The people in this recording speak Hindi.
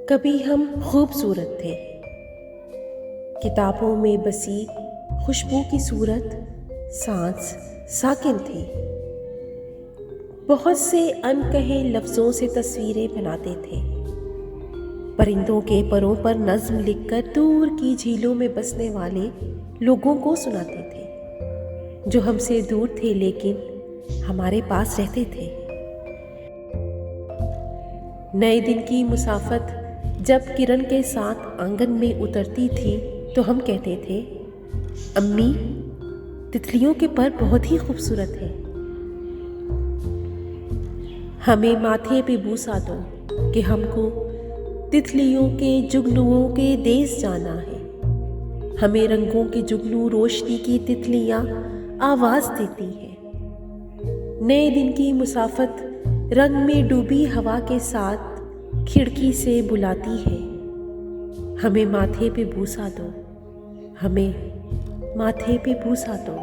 कभी हम खूबसूरत थे, किताबों में बसी खुशबू की सूरत सांस साकिन थी। बहुत से अनकहे लफ्ज़ों से तस्वीरें बनाते थे, परिंदों के परों पर नज़्म लिखकर दूर की झीलों में बसने वाले लोगों को सुनाते थे, जो हमसे दूर थे लेकिन हमारे पास रहते थे। नए दिन की मुसाफत जब किरण के साथ आंगन में उतरती थी तो हम कहते थे, अम्मी, तितलियों के पर बहुत ही खूबसूरत है। हमें माथे पे बूसा दो कि हमको तितलियों के जुगनुओं के देश जाना है। हमें रंगों के जुगनू रोशनी की तितलियां आवाज देती है। नए दिन की मुसाफत रंग में डूबी हवा के साथ खिड़की से बुलाती है। हमें माथे पे बूसा दो, हमें माथे पे बूसा दो।